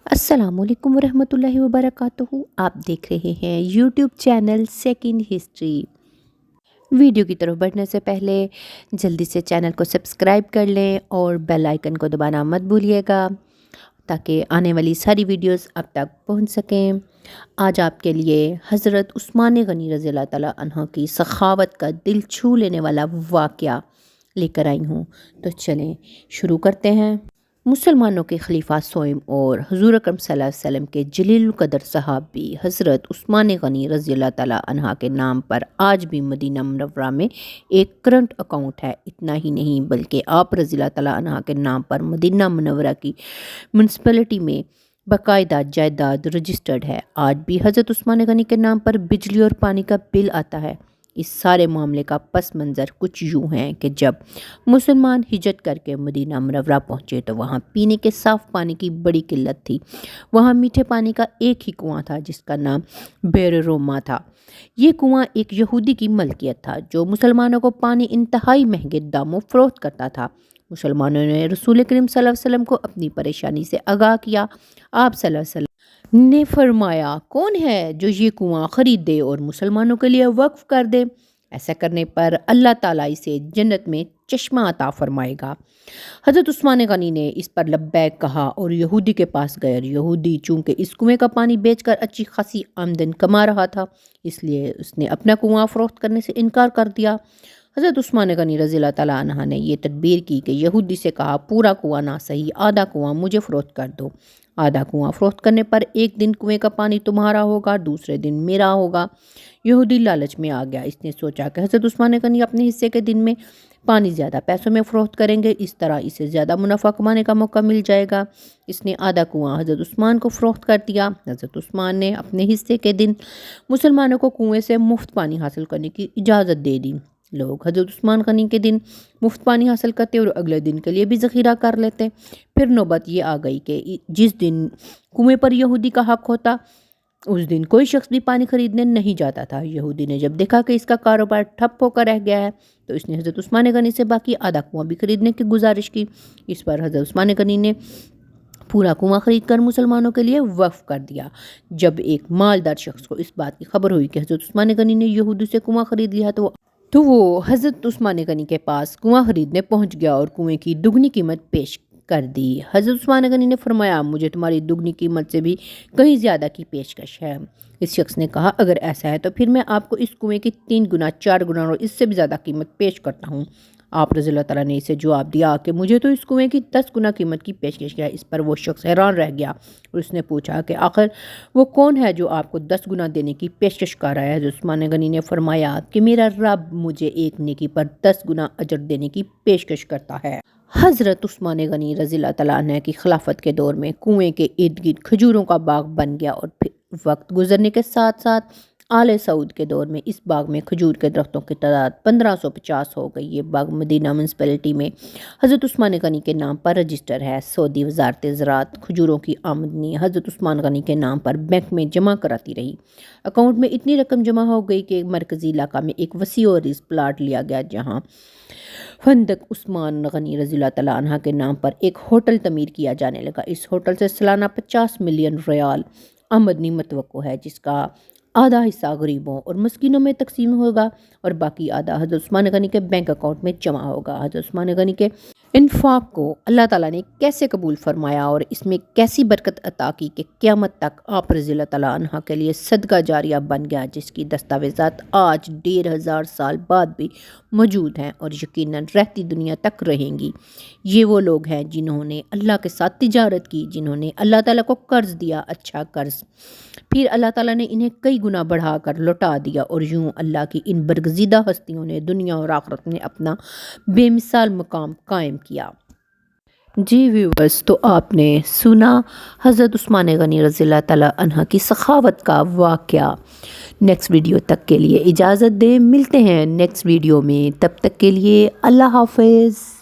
अस्सलाम वालेकुम वरहमतुल्लाहि वबरकातुहू। आप देख रहे हैं YouTube channel second history. Video की तरफ बढ़ने से पहले जल्दी से चैनल को सब्सक्राइब कर लें और बेल आइकन को दबाना मत भूलिएगा ताकि आने वाली सारी वीडियोस आप तक पहुंच सकें। आज आपके लिए हज़रत उस्मान गनी रज़ी अल्लाह ताला अन्हा की सखावत का दिल छू लेने वाला वाक़या लेकर आई हूँ। तो चलें शुरू करते हैं। मुसलमानों के खलीफा सोइम और हुज़ूर अकरम सल्लल्लाहु अलैहि वसल्लम के जलील कदर सहाबी हज़रत उस्मान गनी रज़ी अल्लाह ताला अन्हा के नाम पर आज भी मदीना मुनव्वरा में एक करंट अकाउंट है। इतना ही नहीं बल्कि आप रज़ी अल्लाह ताला अन्हा के नाम पर मदीना मुनव्वरा की म्यूनसिपैलिटी में बाकायदा जायदाद रजिस्टर्ड है। आज भी हज़रत उस्मान गनी के नाम पर बिजली और पानी का बिल आता है। इस सारे मामले का पस मंज़र कुछ यूँ है कि जब मुसलमान हिजरत करके मदीना मुनव्वरा पहुँचे तो वहाँ पीने के साफ़ पानी की बड़ी किल्लत थी। वहाँ मीठे पानी का एक ही कुआं था जिसका नाम बेर रोमा था। ये कुआं एक यहूदी की मलकियत था जो मुसलमानों को पानी इंतहाई महंगे दामों फ़रोख्त करता था। मुसलमानों ने रसूल करीम सल्लल्लाहु अलैहि वसल्लम को अपनी परेशानी से आगाह किया। आप सल्लल्लाहु अलैहि वसल्लम ने फरमाया, कौन है जो ये कुआं ख़रीद दे और मुसलमानों के लिए वक्फ़ कर दे? ऐसा करने पर अल्लाह ताला इसे जन्नत में चश्मा अता फरमाएगा। हज़रत उस्मान गनी ने इस पर लब्बैक कहा और यहूदी के पास गए। यहूदी चूँकि इस कुएं का पानी बेचकर अच्छी खासी आमदन कमा रहा था इसलिए उसने अपना कुआं फ़रोख्त करने से इनकार कर दिया। हज़रत उस्मान गनी रज़ी अल्लाह ताला अन्हा ने यह तदबीर की कि यहूदी से कहा, पूरा कुआं ना सही आधा कुआं मुझे फ़रोख्त कर दो। आधा कुआं फ़रोख्त करने पर एक दिन कुएं का पानी तुम्हारा होगा, दूसरे दिन मेरा होगा। यहूदी लालच में आ गया। इसने सोचा कि हज़रत उस्मान गनी अपने हिस्से के दिन में पानी ज़्यादा पैसों में फ़रोख्त करेंगे, इस तरह इसे ज़्यादा मुनाफा कमाने का मौका मिल जाएगा। इसने आधा कुआं हज़रत उस्मान को फ़रोख्त कर दिया। हज़रत उस्मान ने अपने हिस्से के दिन मुसलमानों को कुएं से मुफ्त पानी हासिल करने की इजाज़त दे दी। लोग हज़रत उस्मान गनी के दिन मुफ्त पानी हासिल करते और अगले दिन के लिए भी ज़ख़ीरा कर लेते। फिर नौबत ये आ गई कि जिस दिन कुएं पर यहूदी का हक़ होता उस दिन कोई शख्स भी पानी ख़रीदने नहीं जाता था। यहूदी ने जब देखा कि इसका कारोबार ठप होकर रह गया है तो इसने हज़रत उस्मान गनी से बाकी आधा कुआं भी ख़रीदने की गुजारिश की। इस पर हज़रत उस्मान गनी ने पूरा कुआं ख़रीद कर मुसलमानों के लिए वक्फ़ कर दिया। जब एक मालदार शख्स को इस बात की खबर हुई कि हज़रत उस्मान गनी ने यहूदी से कुआं ख़रीद लिया तो वो हज़रत उस्मान गनी के पास कुआं ख़रीदने पहुंच गया और कुएं की दुगनी कीमत पेश कर दी। हज़रत उस्मान गनी ने फरमाया, मुझे तुम्हारी दुगनी कीमत से भी कहीं ज़्यादा की पेशकश है। इस शख्स ने कहा, अगर ऐसा है तो फिर मैं आपको इस कुएं की 3 गुना 4 गुना और इससे भी ज़्यादा कीमत पेश करता हूँ। आप रज़ी अल्लाह ताला ने इसे जवाब दिया कि मुझे तो इस कुएं की 10 गुना कीमत की पेशकश है। इस पर वो शख्स हैरान रह गया और उसने पूछा कि आखिर वो कौन है जो आपको 10 गुना देने की पेशकश कर रहा है। हज़रत उस्मान गनी ने फरमाया कि मेरा रब मुझे एक नेकी पर 10 गुना अजर देने की पेशकश करता है। हज़रत उस्मान गनी रज़ी अल्लाह तआला अन्हु की खिलाफत के दौर में कुएं के इर्द गिर्द खजूरों का बाग बन गया और फिर वक्त गुजरने के साथ साथ आले सऊद के दौर में इस बाग में खजूर के दरख्तों की तादाद 1550 हो गई। ये बाग मदीना म्यूनसिपैलिटी में हज़रत उस्मान गनी के नाम पर रजिस्टर है। सऊदी वजारत ज़राअत खजूरों की आमदनी हज़रत उस्मान गनी के नाम पर बैंक में जमा कराती रही। अकाउंट में इतनी रकम जमा हो गई कि मरकज़ी इलाका में एक वसी और रिज़ प्लाट लिया गया जहाँ फंदक उस्मान गनी रज़ी अल्लाह तआला अन्हा के नाम पर एक होटल तमीर किया जाने लगा। इस होटल से सालाना 50 मिलियन रियाल आमदनी मतवक्को है जिसका आधा हिस्सा गरीबों और मस्कीनों में तकसीम होगा और बाकी आधा हज़रत उस्मान गनी के बैंक अकाउंट में जमा होगा। हज़रत उस्मान गनी के इन्फाक को अल्लाह ताला ने कैसे कबूल फरमाया और इसमें कैसी बरकत अता की कि क़यामत तक आप रज़ी अल्लाह ताला अन्हा के लिए सदका जारिया बन गया जिसकी दस्तावेज़ात आज 1500 साल बाद भी मौजूद हैं और यकीनन रहती दुनिया तक रहेंगी। ये वो लोग हैं जिन्होंने अल्लाह के साथ तिजारत की, जिन्होंने अल्लाह ताला को कर्ज़ दिया, अच्छा कर्ज़, फिर अल्लाह ताला ने इन्हें कई गुना बढ़ाकर लौटा दिया और यूं अल्लाह की इन बरगज़ीदा हस्तियों ने दुनिया और आखिरत में अपना बेमिसाल मकाम कायम किया। जी व्यूअर्स, तो आपने सुना हज़रत उस्मान गनी रज़ी अल्लाह ताला अन्हा की सखावत का वाक़या। नेक्स्ट वीडियो तक के लिए इजाज़त दें, मिलते हैं नेक्स्ट वीडियो में, तब तक के लिए अल्लाह हाफ़िज़।